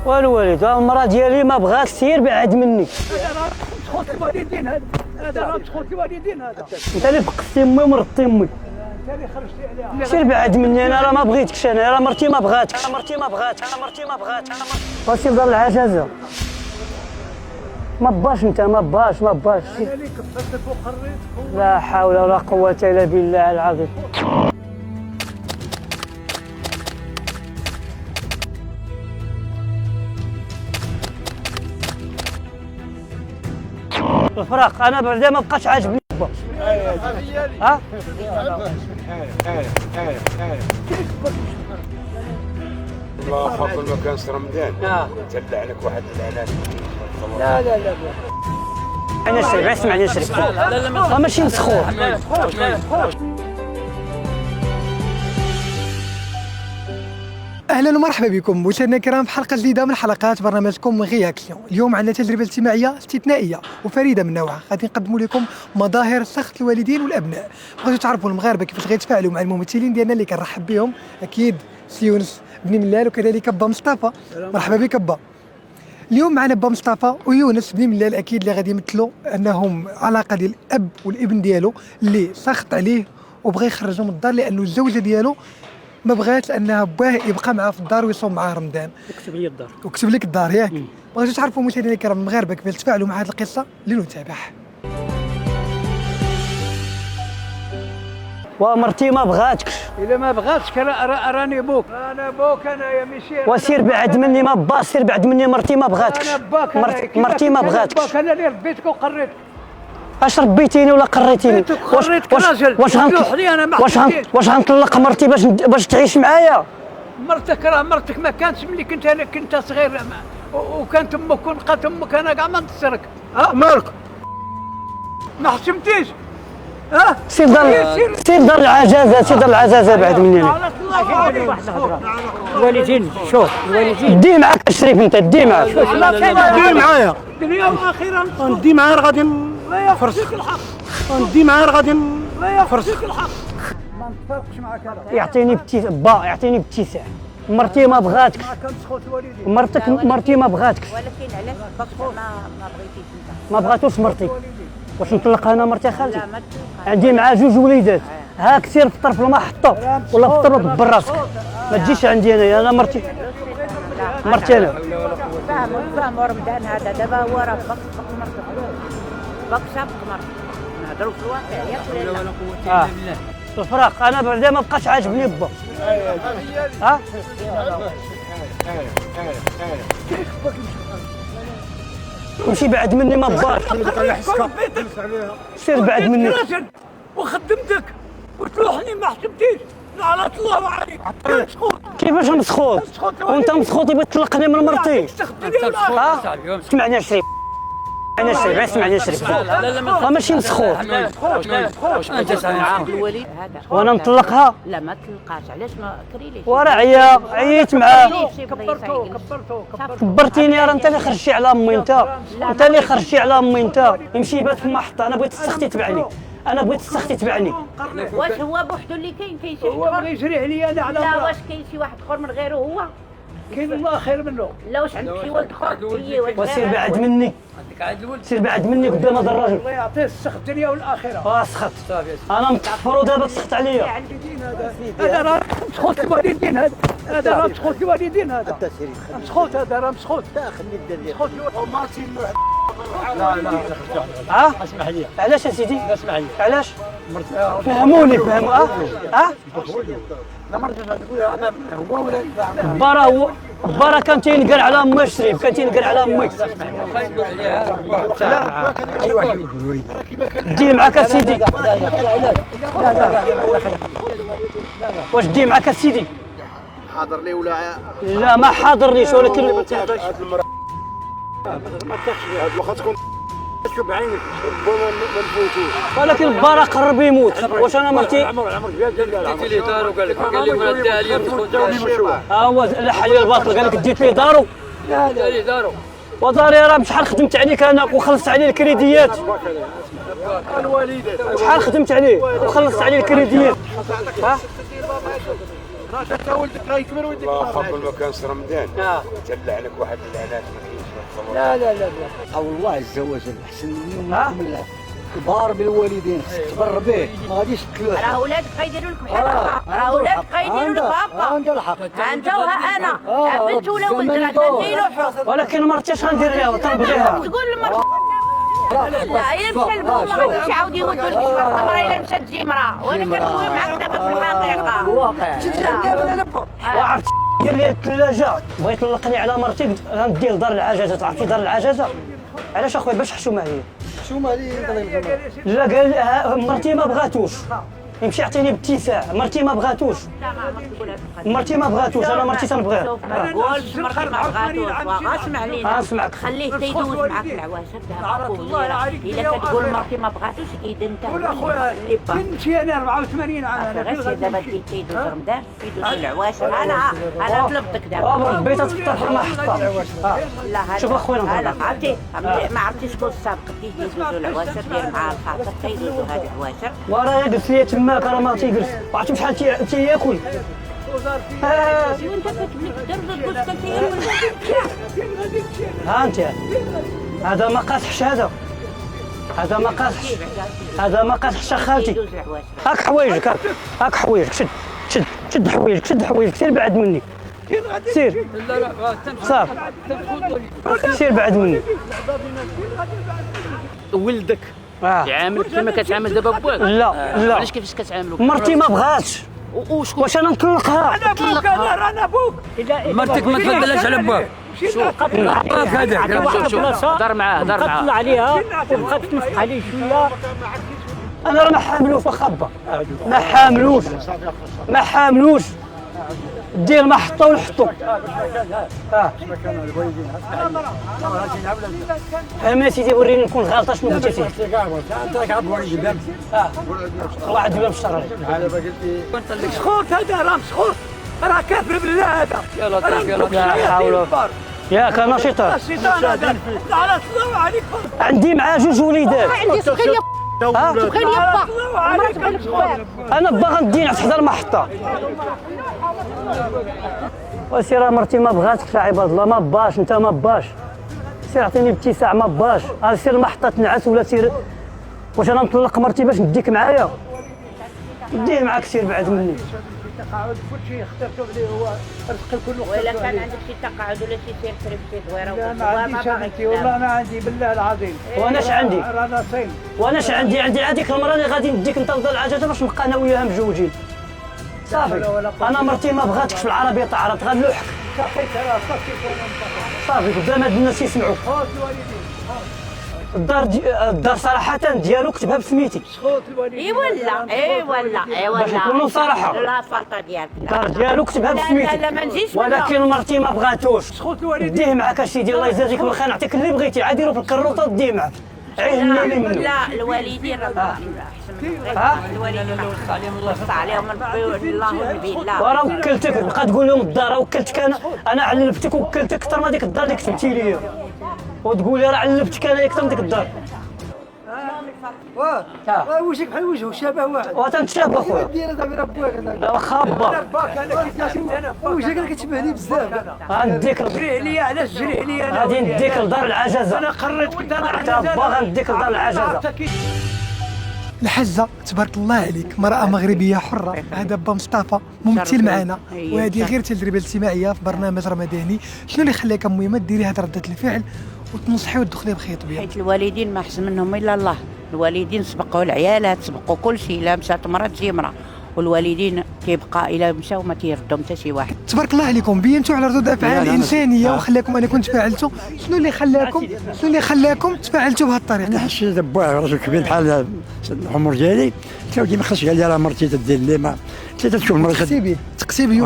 والوالد المراه ديالي ما بغات سير بعد مني. هذا راه مسخوط الوالدين، هذا راه مسخوط الوالدين. هذا انت اللي فقستي امي ومرضتي امي. انت اللي خرجتي عليها. سير بعد مني، انا راه ما بغيتكش، انا راه مرتي ما بغاتكش. وسير دار العجزه ما باش انت ما باش. انا اللي كفرتك وقريتك. لا حول ولا قوه الا بالله العظيم. الفراق انا بعدا ما بقاش عاجبني با. ها الله خاف المكان في رمضان تلع لك واحد العناد. لا انا شرب اسمعني شرب لا ماشي مسخور. اهلا ومرحبا بكم مشاهدينا الكرام في حلقه جديده من حلقات برنامجكم رياكسيون. اليوم عندنا تجربه اجتماعيه استثنائيه وفريده من نوعها، غادي نقدموا لكم مظاهر سخط الوالدين والابناء. بغيتوا تعرفوا المغاربه كيفاش غيتفاعلوا مع الممثلين ديالنا اللي كنرحب بهم، اكيد سي يونس بن ملال وكذلك با مصطفى. مرحبا بك با. اليوم معنا با مصطفى ويونس بن ملال اكيد اللي غادي يمثلوا انهم علاقه ديال الاب والابن ديالو اللي سخط عليه وبغى يخرجه من الدار لانه الزوجه ديالو ما بغات انها باه يبقى معها في الدار ويصوم معها رمضان. وكتب لك الدار ياك. بغيتو تعرفوا مشاهدينا الكرام المغاربه كيفاش تفاعلوا مع هذه القصه اللي نتابعها. ومرتي ما بغاتكش. الا ما بغاتش راني بوك. انا بوك انا يا ميشيل. وسير بعد مني ما با، سير بعد مني مرتي ما بغاتكش. انا باك مرتي ما بغاتكش. انا اللي ربيتك وقريتك. اش ربيتيني ولا قريتيني؟ واش غنطلق مرتي باش تعيش معايا؟ مرتك ما كانتش ملي كنت صغير وكانت امك ونقات امك انا كاع ما نتصرك. مالك ما حشمتيش. سير دار العجازه، سير دار العجازه بعد مني. الوالدين شوف الوالدين دي معاك الشريف انت دي معاك. دي معايا دنيا واخيرا ندي معايا غادي نفرسك الحق. ندي معايا غادي نفرسك الحق. ما نتفرقش معاك انا. يعطيني ابتسام. مرتي ما بغاتكش. مرتي ما بغاتكش. ولكن علاش ما بغيتيش انت؟ ما بغاتوش مرتي. واش نطلقها انا مرتي خالتي؟ لا ما تطلقها. عندي معاه جوج وليدات. هاك سير فطر في الماء حطو ولا فطر ودبر راسك. ما تجيش عندي انا مرتي انا. فهموا رمضان هذا دابا هو راه بق مرتك. بق سابق مرتك. نهضروا في الواقع ياك ولا لا؟ الفراق انا بعدا ما بقاش عاجبني با. ها مشي بعد مني ما باش. سير بعد مني وخدمتك وتلوحني ما حسبتيش. على الله عليك كيفاش مسخوط وانت مسخوط يبغي تطلقني من مرتي. اسمعني شريف اسمعني شريف ماشي مسخوط. الوليد هذا وانا نطلقها؟ لا ما تلقاش. علاش ما كريليش؟ وراه عييت معاه. كبرتيني. راه انت اللي خرجتي على امي. انت اللي خرجتي على امي. انت يمشي بات في المحطه. انا بغيت السختي تبعني. واش هو بوحدو اللي كاين شي هو بغى يجري عليا انا على لا واش كاين شي واحد اخر من غيره هو؟ كاين الله خير منه. لا واش عندك شي ولد اخر؟ وسير بعد مني قدام هذا الراجل. الله يعطيه السخط الدنيا والاخره. سخط انا متحفر ودابا تسخط عليا. هذا راه مسخوط الوالدين. هذا راه مسخوط الوالدين. هذا مسخوط. هذا راه مسخوط. خلي الدري مسخوط. لا اسمح لي. علاش يا سيدي؟ اسمح لي. علاش؟ فهموني. برا كان تينقل على امي شريف. دي معاك سيدي. واش دي معاك سيدي؟ حاضر لي ولا لا ما حاضرنيش ولكن ما تاخذش واخا تكون تشوف بعينك ربما ما نفوتوش. ولكن البارا قرب يموت. واش انا مرتي عمر ديت لي دارو قال لي ما داها لي هو لح لي الباطل قال لك ديت لي دارو. لا لي دارو وداري راه بشحال خدمت عليك انا وخلصت عليه الكريديات. الوالدات شحال خدمت عليه وخلصت عليه الكريديات. انت ولدك راه يكبر ولدك الله خاب المكان سي رمضان تلع لك واحد اللعنات ما كاينش. لا والله الزواج احسن من البار بالوالدين، خصك تبر به ما غاديش تكلف. راه ولادك غيديروا لك بحال هكا، راه ولادك غيديروا لك هكا. عندها الحق. انت وها انا بنت ولا ولد راه كنديروا حب. ولكن مرتي اش غندير ليها طلبيها تقول لمرتك لا الا مشى البوم ما غاديش يعاود يودوا لك المراه الا مشات تجي مراه، وانا كنقول معاك دابا في الحقيقه. وعرفت دير لي الثلاجه بغيت نلقني على مرتي غنديه لدار العجزه. تعرفي دار العجزه علاش اخويا؟ باش حشومه هي. حشومه هذه لا قال مرتي ما بغاتوش يمشي يعطيني باتساع. مرتي ما بغاتوش مرتي ما بغاتوش انا مرتي تنبغيها. ما تقولش مرتي ما بغاتوش وغاسمع لينا. اسمعك خليه تيدوز معاك العواشر الا كتقول مرتي ما بغاتوش اذا انت اللي با بنتي انا 84 عام غير دابا تيدوز رمضان تيدوز العواشر. انا طلبتك دابا ربيتها تفطر في المحطه. لا هذا شوف اخويا هذا عرفتي ما عرفتي شكون السابق تيدوزوا العواشر دير مع الخاطر تيدوزوا هاد العواشر. وراه جلس لي تماك راه ما تيجلس. عرفتي شحال تياكل. وانت كتبلي تدرب تقول كتياكل. ها انت هذا ما قاصحش. هذا ما قاصحش. هذا ما قاصحش خالتي. تيدوز العواشر. هاك حوايجك هاك حوايجك. شد حوايجك شد حوايجك. سير بعد مني سير. صافي سير بعد مني. ولدك يعاملك كما كتعامل دابا بواك؟ لا علاش كيفاش كتعاملوا؟ مرتي ما بغاتش. وشكون؟ واش انا نطلقها؟ انا ابوك انا ابوك. مرتك ما تبدلهاش على باك. شوف هضر معاه قتل عليها وبقات تنفح عليه شويه. انا راه ما حاملوش وخبى ما حاملوش دير ما حطوا ونحطوا. فهمني سيدي وريني نكون غلطه شنو قلتي سيدي. واحد بلا بالشر سخوت هذا راه مسخوت راه كافر بالله هذا. لا حول ياك انا شيطان. الشيطان هذا على الله عليكم. عندي معاه جوج وليدات. عندي سخيه تبغي لي با مرة تبغي لك خويا. انا باغا ندير حتى المحطه. وسير راه مرتي ما بغاتكش يا عباد الله. ما باش انت ما باش. سير عطيني باتساع ما باش. سير المحطه تنعس ولا سير. واش انا نطلق مرتي باش نديك معايا؟ نديه معاك سير بعد مني. تقاعد كل شيء اخترته اللي هو رزق الكل. ولا كان عندك شي تقاعد ولا شي سير فريبتي صغيره لا ما عنديش بنتي والله ما عندي بالله العظيم. واناش عندي؟ رانا صين. واناش عندي هذيك المره اللي غادي نديك انت لدار العجزه باش نبقى انا وياها مجوجين. صافي انا مرتي ما بغاتكش في العربيه تعرض غنلوحك. صافي قدام هاد الناس يسمعوك. الدار صراحة ديالو كتبها بسميتي. اي ولا باش نكونوا صراحة. لا الفلطه ديالك. الدار ديالو كتبها بسميتي. لا ما نجيش. ولكن مرتي ما بغاتوش. ديه معاك اسيدي الله يجازيك بالخير. نعطيك اللي بغيتي عاد ديرو في الكروطه وديه معاك. عيني منه. لا الوالدين راه احسن. الوالدين وصى عليهم الله والنبي لا. وراه وكلتك بقى تقول لهم الدار وكلتك انا علبتك وكلتك اكثر ما ديك الدار اللي كتبتي لي. وتقولي راه علبتك انا اكثر من ديك الدار. وجهك بحال وجهه شبه واحد. وتنتشابه اخويا. دير هذا ربك لا خابه. باك انا كيف وجهك راه كتشبهني بزاف. غنديك جري عليا علاش جري عليا انا. غادي نديك لدار العجزه. انا قررت دار العجزه. باغا نديك لدار العجزه. الحجة تبارك الله عليك مرأة مغربية حرة. هذا با مصطفى ممثل معنا وهذه غير تجربة اجتماعية في برنامج رمضاني. شنو اللي خلاك مهمة ديري هذه ردة الفعل وتنصحي وتدخلي بخيط بيض؟ حيت الوالدين ما احسن منهم الا الله. الوالدين سبقوا العيالات سبقوا كل شيء. الا مشات مرة تجي مرة والوالدين كيبقى الا مشاو ما تيردهم حتى شي واحد. تبارك الله عليكم بينتوا على ردود افعال انسانيه وخلاكم انكم تفاعلتوا. شنو اللي خلاكم تفاعلتوا بهذه الطريقه؟ انا حسيت دابا راجل كبير بحال العمر ديالي ديما خاص قال لي راه مرتي تدير لي ما تشوف مرتي تقسيبي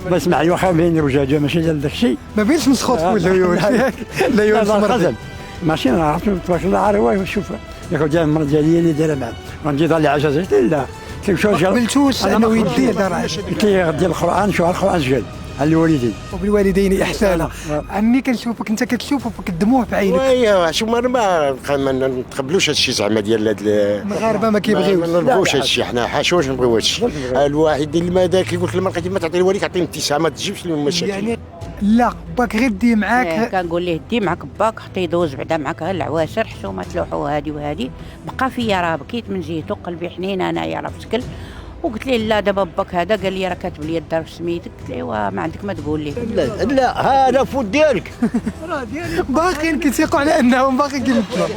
ما اسمعني واخا بين وجهه ماشي ديال داك الشيء ما بينش مسخوط في وجهه. لا يوجد ماشي انا عرفت تبارك الله عارف شوف ياك ديال المرض ديالي اللي دايره معاه غنجي ضل عجزت لا ما قبلتوش انه يدي دار كيغدي القران شو القران شغل على الوالدين. وبالوالدين احسانا. عمي كنشوفك انت كتشوف الدموع في عينك. ايوا شو ما نتقبلوش هادشي زعما ديال هاد المغاربه ما كيبغيوش. ما نبغوش هادشي، حنا حاشوش نبغيو هادشي. الواحد اللي ما دار كيقول لك المرأة كيما تعطي الوالد عطيه ابتسامه ما تجيبش لهم مشاكل. يعني لا باك غير دي معاك. كنقول ليه دي معاك باك حتى يدوز بعدا معاك غير العواشر حشومه تلوحوا هادي وهادي. بقى فيا راه بكيت من جهته قلبي حنين انايا راه في سكل. وقلت ليه لا دابا باك هذا قال لي راه كاتب لي الدار في سميتك. قلت له ايوا ما عندك ما تقول لي. لا هذا فوت ديالك. باقيين كيتيقوا على انهم باقيين كيمثلوا.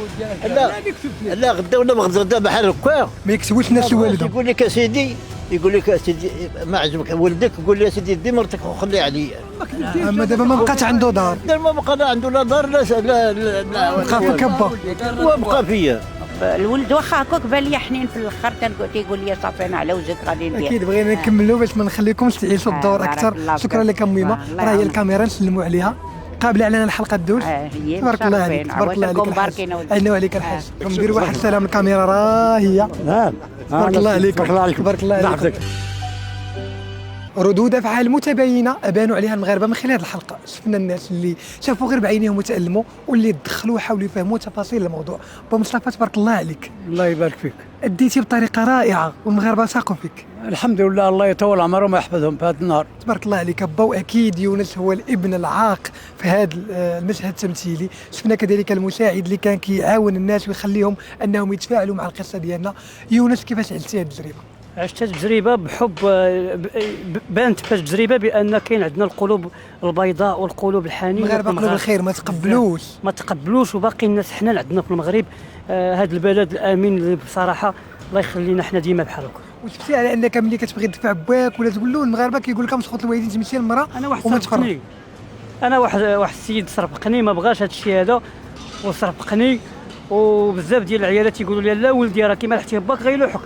لا غدا ولا غدا بحال هكا ما يكتبوش الناس لوالدهم. يقول لك اسيدي يقول لك اسيدي ما عجبك ولدك قول لي اسيدي دي مرتك وخليها عليا. اما دابا ما بقاش عنده دار. ما بقى عنده لا دار لا بقى في كبه وبقى فيا. الولد واخا هكاك بان لي حنين في الاخر تيقول لي صافي انا على وجهك غادي ندير. اكيد بغينا نكملوا باش ما نخليكمش تعيشوا الدور اكثر. شكرا لك ميمه. راه هي الكاميرا نسلموا عليها قابله علينا الحلقه الدوز. تبارك الله عليك تبارك الله عليك. عينوا عليك الحاج. نديروا واحد السلام الكاميرا راه هي. نعم تبارك الله عليك. تبارك الله عليك. تبارك الله عليك. ردود افعال متباينه ابانوا عليها المغاربه من خلال هذه الحلقه. شفنا الناس اللي شافوا غير بعينيهم وتالموا واللي دخلوا وحاولوا يفهموا تفاصيل الموضوع. بمصطفى تبارك الله عليك. الله يبارك فيك. اديتي بطريقه رائعه والمغاربه ثقوا فيك. الحمد لله الله يطول عمرهم ويحفظهم في هذا النهار. تبارك الله عليك با. واكيد يونس هو الابن العاق في هذا المشهد التمثيلي. شفنا كذلك المساعد اللي كان كيعاون الناس ويخليهم انهم يتفاعلوا مع القصه ديالنا. يونس كيفاش عشتي هذه التجربه؟ عشت تجربه بحب. بانت في التجربه بان كاين عندنا القلوب البيضاء والقلوب الحنينه. المغاربه قلوب الخير ما تقبلوش وباقي الناس حنا عندنا في المغرب هذا البلد الامين اللي بصراحه الله يخلينا حنا ديما بحال هكا. وشفتي على انك ملي كتبغي تدفع باك ولا تقول له المغاربه كيقول لك مسخوط الوالدين تمشي للمراه وما تفرق. انا واحد السيد سربقني ما بغاش هذا الشيء هذا وسربقني وبزاف ديال العيالات تيقولوا لي لا ولدي راه كيما لحتي باك غيلوحك.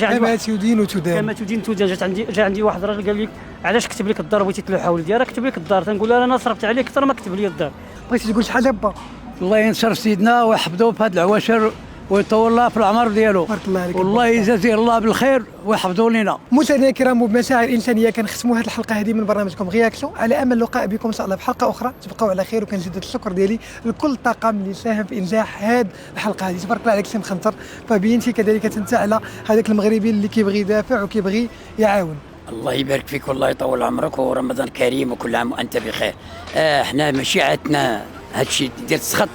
كما تدين وتدان. كما تدين تدان. جا عندي واحد الراجل قال لي علاش كتب لك الدار بغيتي تلوحها ولدي راه كتب لك الدار. تنقول له انا صرفت عليك اكثر ما كتب لي الدار. بغيتي تقول شحال با؟ الله ينصر سيدنا ويحفظوه في هذه العواشر ويطول الله في العمر ديالو. بارك الله عليك. والله يجازيه الله بالخير ويحفظوا لنا. مشاهدينا الكرام وبمشاعر انسانيه كنختموا هذه الحلقه هذه من برنامجكم غياكسيون على امل اللقاء بكم ان شاء الله في حلقه اخرى. تبقوا على خير وكنجدد الشكر ديالي لكل الطاقم اللي ساهم في انجاح هذه الحلقه هذه. تبارك الله عليك سي مخنطر. فبينتي كذلك انت على هذاك المغربي اللي كيبغي يدافع وكيبغي يعاون. الله يبارك فيك والله يطول عمرك ورمضان كريم وكل عام وانت بخير. احنا ماشي عندنا هذا الشيء ديال السخط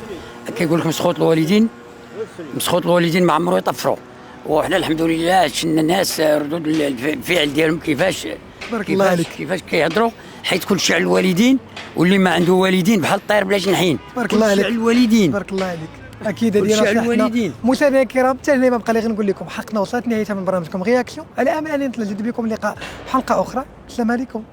كيقول لك مسخوط الوالدين ما عمرو يطفروا. وحنا الحمد لله شفنا الناس ردود الفعل ديالهم كيفاش كيهضروا حيت كل شيء على الوالدين واللي ما عنده والدين بحال الطير بلا جناحين. بارك الله عليك. الوالدين. بارك الله عليك. اكيد هذه نصيحتنا. مشاهدينا الكرام حتى هنا ما بقى لي غير نقول لكم حقنا وصلت نهايه من برنامجكم غياكسيون على امل ان نتجدد بكم اللقاء في حلقه اخرى. السلام عليكم.